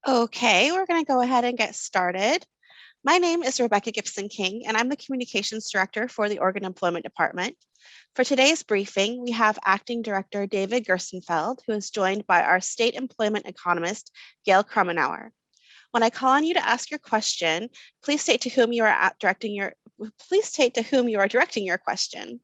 Okay, we're going to go ahead and get started. My name is Rebeka Gipson-King, and I'm the Communications Director for the Oregon Employment Department. For today's briefing, we have Acting Director David Gerstenfeld, who is joined by our State Employment Economist, Gail Krumenauer. When I call on you to ask your question, please state to whom you are directing your question.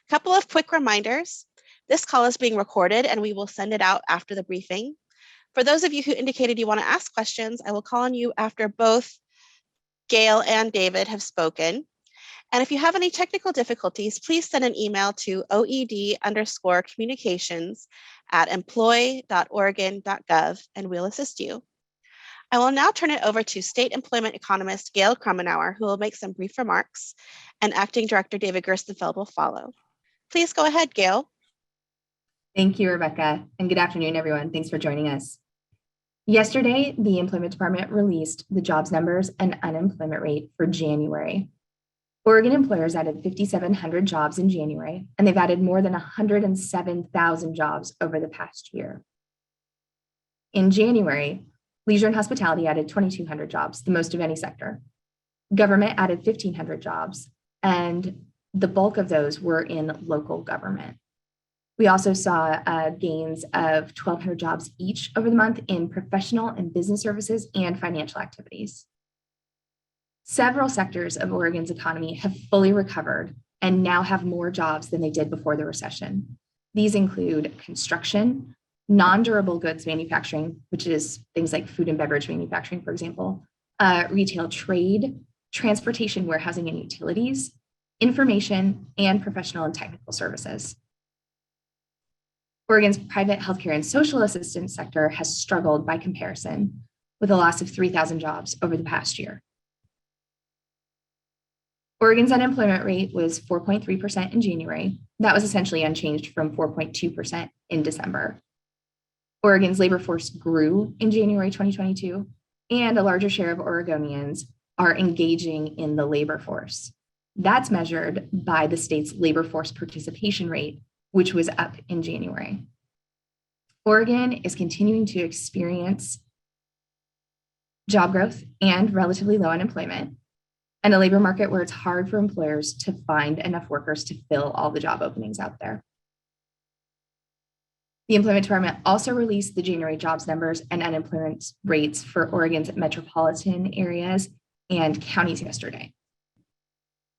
A couple of quick reminders. This call is being recorded, and we will send it out after the briefing. For those of you who indicated you want to ask questions, I will call on you after both Gail and David have spoken. And if you have any technical difficulties, please send an email to oed_communications@employ.oregon.gov and we'll assist you. I will now turn it over to State Employment Economist Gail Krumenauer, who will make some brief remarks, and Acting Director David Gerstenfeld will follow. Please go ahead, Gail. Thank you, Rebecca, and good afternoon, everyone. Thanks for joining us. Yesterday, the Employment Department released the jobs numbers and unemployment rate for January. Oregon employers added 5,700 jobs in January, and they've added more than 107,000 jobs over the past year. In January, leisure and hospitality added 2,200 jobs, the most of any sector. Government added 1,500 jobs, and the bulk of those were in local government. We also saw gains of 1,200 jobs each over the month in professional and business services and financial activities. Several sectors of Oregon's economy have fully recovered and now have more jobs than they did before the recession. These include construction, non-durable goods manufacturing, which is things like food and beverage manufacturing, for example, retail trade, transportation, warehousing and utilities, information, and professional and technical services. Oregon's private healthcare and social assistance sector has struggled by comparison, with a loss of 3,000 jobs over the past year. Oregon's unemployment rate was 4.3% in January. That was essentially unchanged from 4.2% in December. Oregon's labor force grew in January 2022, and a larger share of Oregonians are engaging in the labor force. That's measured by the state's labor force participation rate, which was up in January. Oregon is continuing to experience job growth and relatively low unemployment, and a labor market where it's hard for employers to find enough workers to fill all the job openings out there. The Employment Department also released the January jobs numbers and unemployment rates for Oregon's metropolitan areas and counties yesterday.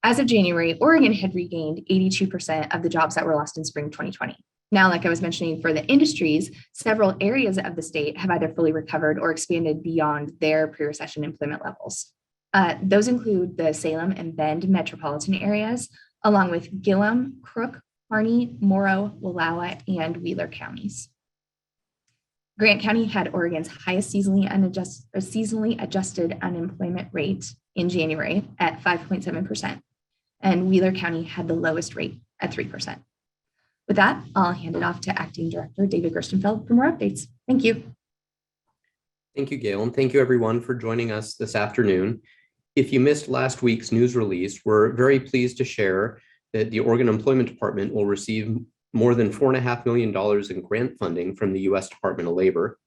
As of January, Oregon had regained 82% of the jobs that were lost in spring 2020. Now, like I was mentioning, for the industries, several areas of the state have either fully recovered or expanded beyond their pre-recession employment levels. Those include the Salem and Bend metropolitan areas, along with Gillum, Crook, Harney, Morrow, Wallowa, and Wheeler counties. Grant County had Oregon's highest seasonally adjusted unemployment rate in January at 5.7%. And Wheeler County had the lowest rate at 3%. With that, I'll hand it off to Acting Director David Gerstenfeld for more updates. Thank you. Thank you, Gail, and thank you everyone for joining us this afternoon. If you missed last week's news release, we're very pleased to share that the Oregon Employment Department will receive more than $4.5 million in grant funding from the U.S. Department of Labor.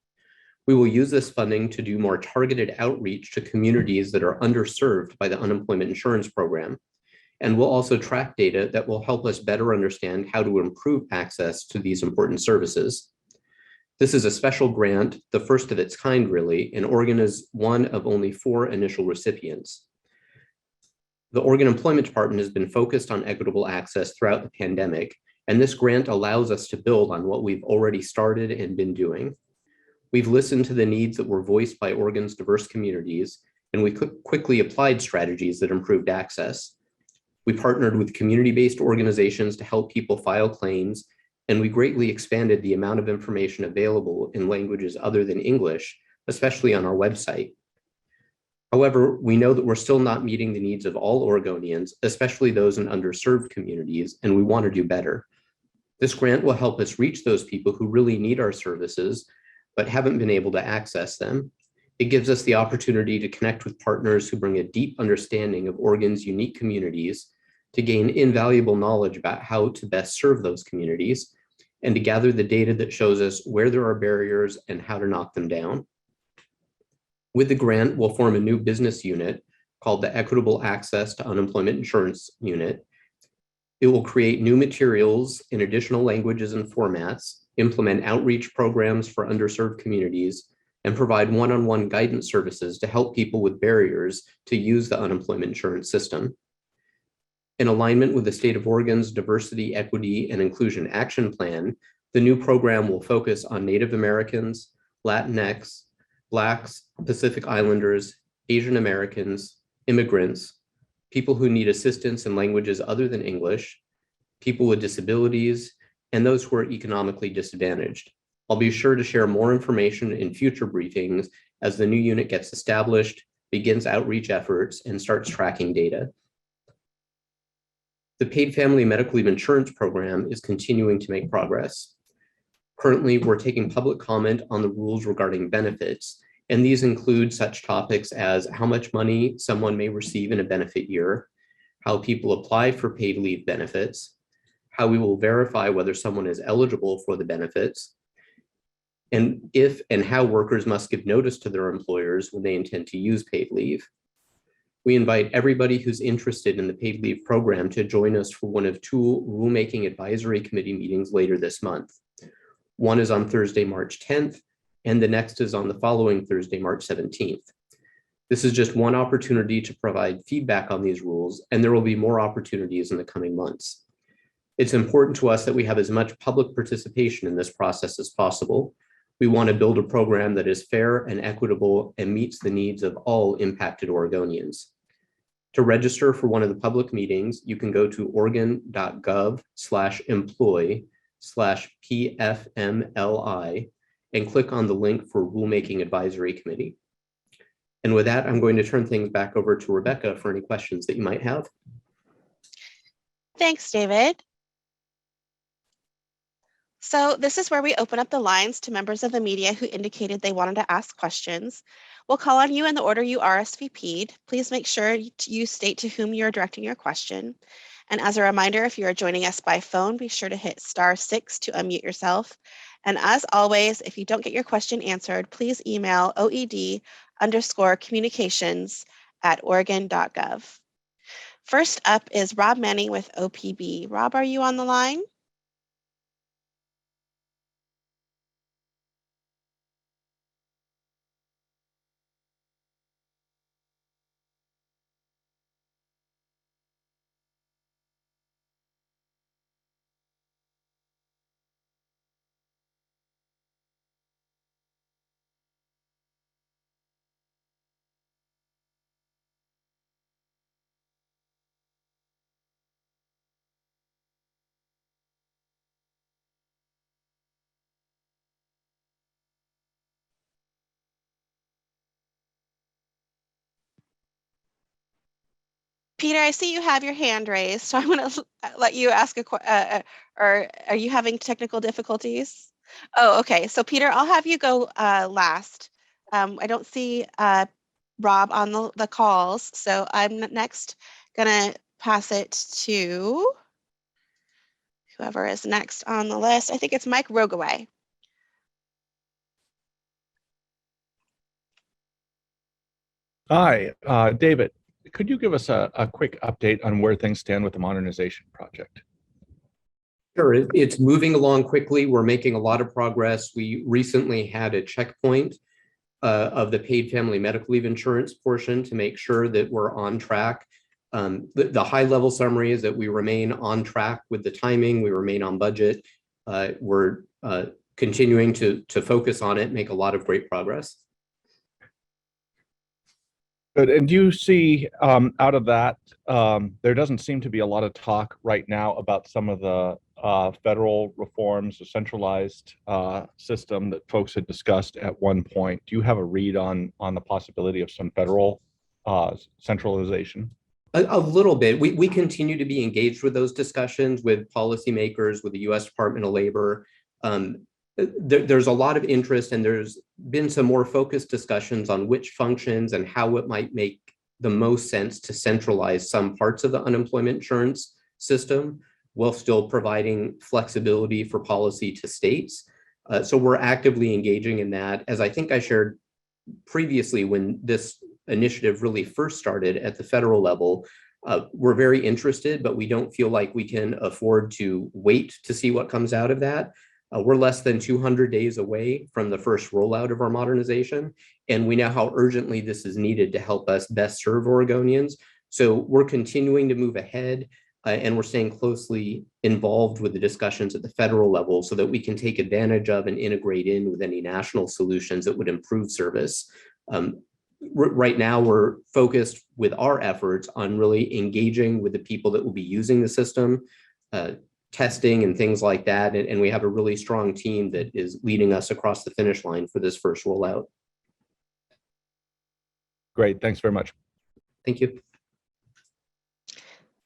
We will use this funding to do more targeted outreach to communities that are underserved by the unemployment insurance program. And we'll also track data that will help us better understand how to improve access to these important services. This is a special grant, the first of its kind really, and Oregon is one of only 4 initial recipients. The Oregon Employment Department has been focused on equitable access throughout the pandemic, and this grant allows us to build on what we've already started and been doing. We've listened to the needs that were voiced by Oregon's diverse communities, and we quickly applied strategies that improved access. We partnered with community-based organizations to help people file claims, and we greatly expanded the amount of information available in languages other than English, especially on our website. However, we know that we're still not meeting the needs of all Oregonians, especially those in underserved communities, and we want to do better. This grant will help us reach those people who really need our services, but haven't been able to access them. It gives us the opportunity to connect with partners who bring a deep understanding of Oregon's unique communities, to gain invaluable knowledge about how to best serve those communities, and to gather the data that shows us where there are barriers and how to knock them down. With the grant, we'll form a new business unit called the Equitable Access to Unemployment Insurance Unit. It will create new materials in additional languages and formats, implement outreach programs for underserved communities, and provide one-on-one guidance services to help people with barriers to use the unemployment insurance system. In alignment with the state of Oregon's Diversity, Equity, and Inclusion Action Plan, the new program will focus on Native Americans, Latinx, Blacks, Pacific Islanders, Asian Americans, immigrants, people who need assistance in languages other than English, people with disabilities, and those who are economically disadvantaged. I'll be sure to share more information in future briefings as the new unit gets established, begins outreach efforts, and starts tracking data. The Paid Family Medical Leave Insurance Program is continuing to make progress. Currently, we're taking public comment on the rules regarding benefits, and these include such topics as how much money someone may receive in a benefit year, how people apply for paid leave benefits, how we will verify whether someone is eligible for the benefits, and if and how workers must give notice to their employers when they intend to use paid leave. We invite everybody who's interested in the paid leave program to join us for one of two rulemaking advisory committee meetings later this month. One is on Thursday, March 10th, and the next is on the following Thursday, March 17th. This is just one opportunity to provide feedback on these rules, and there will be more opportunities in the coming months. It's important to us that we have as much public participation in this process as possible. We want to build a program that is fair and equitable and meets the needs of all impacted Oregonians. To register for one of the public meetings, you can go to oregon.gov/employ/PFMLI and click on the link for Rulemaking Advisory Committee. And with that, I'm going to turn things back over to Rebeka for any questions that you might have. Thanks, David. So this is where we open up the lines to members of the media who indicated they wanted to ask questions. We'll call on you in the order you RSVP'd. Please make sure you state to whom you're directing your question. And as a reminder, if you are joining us by phone, be sure to hit *6 to unmute yourself. And as always, if you don't get your question answered, please email oed_communications@oregon.gov. First up is Rob Manning with OPB. Rob, are you on the line? Peter, I see you have your hand raised, so I'm going to let you ask a question. Or are you having technical difficulties? Oh, okay. So Peter, I'll have you go last. I don't see Rob on the calls, so I'm next going to pass it to whoever is next on the list. I think it's Mike Rogoway. Hi, David. Could you give us a quick update on where things stand with the modernization project? Sure, it's moving along quickly. We're making a lot of progress. We recently had a checkpoint of the paid family medical leave insurance portion to make sure that we're on track. The high level summary is that we remain on track with the timing. We remain on budget. We're continuing to focus on it, make a lot of great progress. Good. And do you see out of that, there doesn't seem to be a lot of talk right now about some of the federal reforms, the centralized system that folks had discussed at one point. Do you have a read on the possibility of some federal centralization? A little bit. We continue to be engaged with those discussions with policymakers, with the U.S. Department of Labor. There's a lot of interest, and there's been some more focused discussions on which functions and how it might make the most sense to centralize some parts of the unemployment insurance system while still providing flexibility for policy to states. So we're actively engaging in that. As I think I shared previously, when this initiative really first started at the federal level, we're very interested, but we don't feel like we can afford to wait to see what comes out of that. We're less than 200 days away from the first rollout of our modernization, and we know how urgently this is needed to help us best serve Oregonians. So we're continuing to move ahead, and we're staying closely involved with the discussions at the federal level so that we can take advantage of and integrate in with any national solutions that would improve service. Right now, we're focused with our efforts on really engaging with the people that will be using the system, testing and things like that. And we have a really strong team that is leading us across the finish line for this first rollout. Great. Thanks very much. Thank you.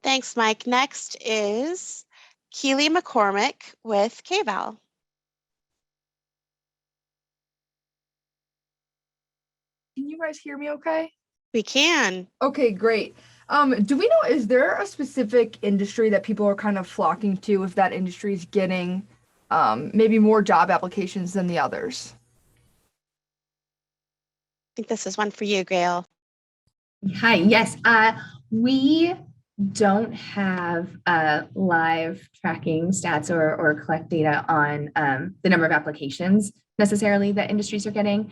Thanks, Mike. Next is Keely McCormick with KVAL. Can you guys hear me okay? We can. Okay, great. Do we know, is there a specific industry that people are kind of flocking to if that industry is getting maybe more job applications than the others? I think this is one for you, Gail. Hi, yes. We don't have live tracking stats or collect data on the number of applications necessarily that industries are getting.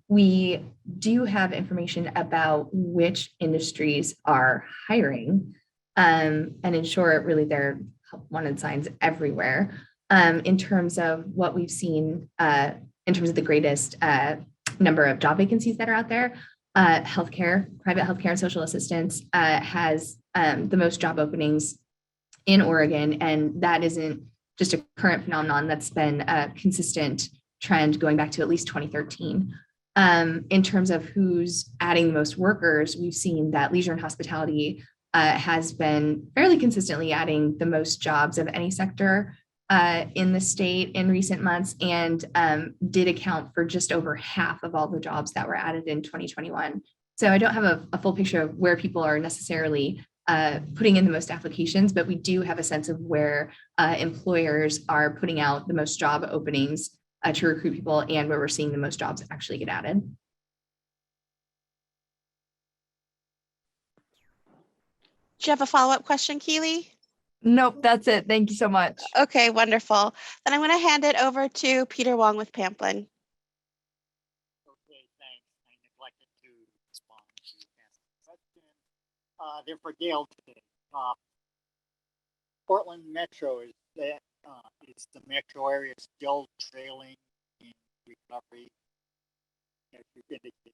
We do have information about which industries are hiring. And in short, really, there are help wanted signs everywhere. In terms of what we've seen, in terms of the greatest number of job vacancies that are out there, healthcare, private healthcare and social assistance has the most job openings in Oregon. And that isn't just a current phenomenon, that's been a consistent trend going back to at least 2013. In terms of who's adding the most workers, we've seen that leisure and hospitality has been fairly consistently adding the most jobs of any sector in the state in recent months, and did account for just over half of all the jobs that were added in 2021. So I don't have a full picture of where people are necessarily putting in the most applications, but we do have a sense of where employers are putting out the most job openings to recruit people, and where we're seeing the most jobs actually get added. Do you have a follow-up question, Keely? Nope, that's it. Thank you so much. Okay, wonderful. Then I'm going to hand it over to Peter Wong with Pamplin. Okay, thanks. I neglected to respond to ask the question. They're for Gail today. Portland Metro, is the metro area still trailing in recovery?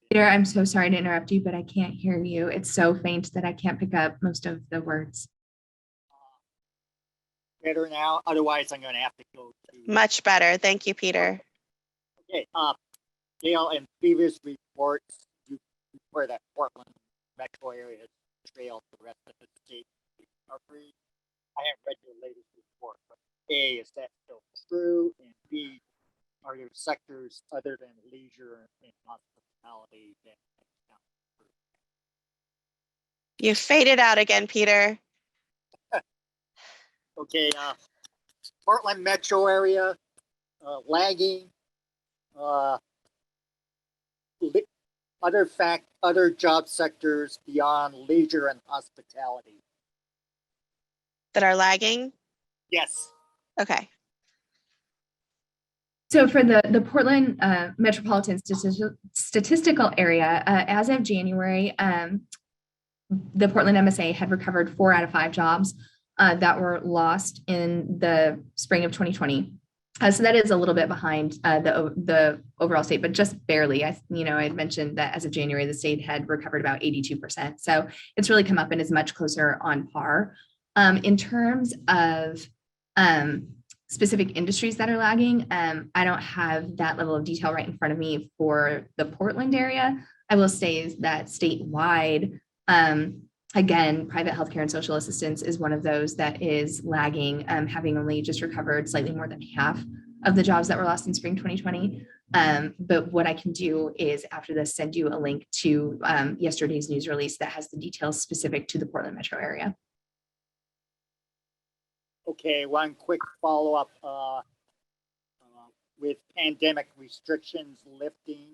Peter, I'm so sorry to interrupt you, but I can't hear you. It's so faint that I can't pick up most of the words. Better now? Otherwise, I'm going to have to go to... Much better. Thank you, Peter. Okay. Gail, in previous reports, you report that Portland metro area has trailed the rest of the state recovery. I haven't read your latest report, but A, is that still true? And B, are there sectors other than leisure and hospitality that account for? You faded out again, Peter. Okay, Portland metro area, lagging, other job sectors beyond leisure and hospitality. That are lagging? Yes. Okay. So for the Portland metropolitan statistical area, as of January, the Portland MSA had recovered 4 out of 5 jobs that were lost in the spring of 2020. So that is a little bit behind the overall state, but just barely. I had mentioned that as of January, the state had recovered about 82%. So it's really come up and is much closer on par. In terms of specific industries that are lagging, I don't have that level of detail right in front of me for the Portland area. I will say is that statewide, again, private healthcare and social assistance is one of those that is lagging, having only just recovered slightly more than half of the jobs that were lost in spring 2020. But what I can do is after this, send you a link to yesterday's news release that has the details specific to the Portland metro area. Okay, one quick follow-up. With pandemic restrictions lifting,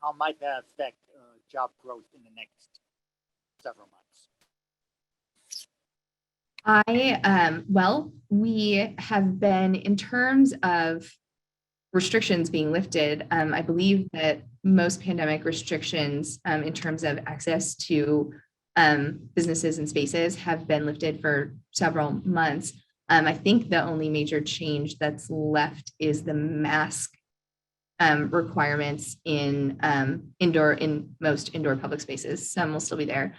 how might that affect job growth in the next several months? Well, we have been, in terms of restrictions being lifted, I believe that most pandemic restrictions in terms of access to businesses and spaces have been lifted for several months. I think the only major change that's left is the mask requirements in most indoor public spaces. Some will still be there.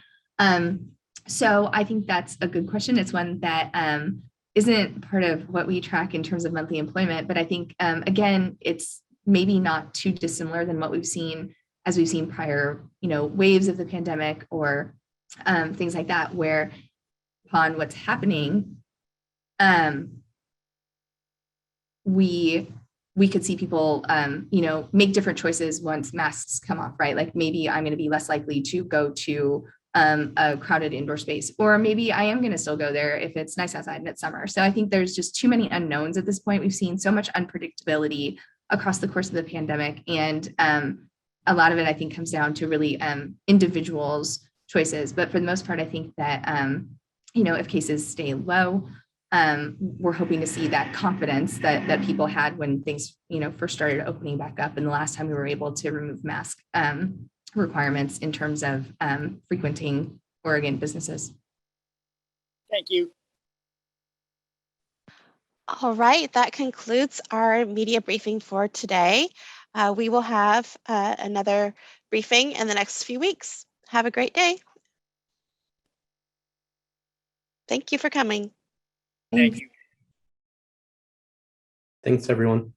So I think that's a good question. It's one that isn't part of what we track in terms of monthly employment, but I think again, it's maybe not too dissimilar than what we've seen prior, waves of the pandemic or things like that, where upon what's happening, we could see people, make different choices once masks come off, right? Like maybe I'm going to be less likely to go to a crowded indoor space, or maybe I am going to still go there if it's nice outside and it's summer. So I think there's just too many unknowns at this point. We've seen so much unpredictability across the course of the pandemic. And a lot of it, I think, comes down to really individuals' choices. But for the most part, I think that, if cases stay low, we're hoping to see that confidence that people had when things, first started opening back up. And the last time we were able to remove mask requirements in terms of frequenting Oregon businesses. Thank you. All right, that concludes our media briefing for today. We will have another briefing in the next few weeks. Have a great day. Thank you for coming. Thank you. Thanks, everyone.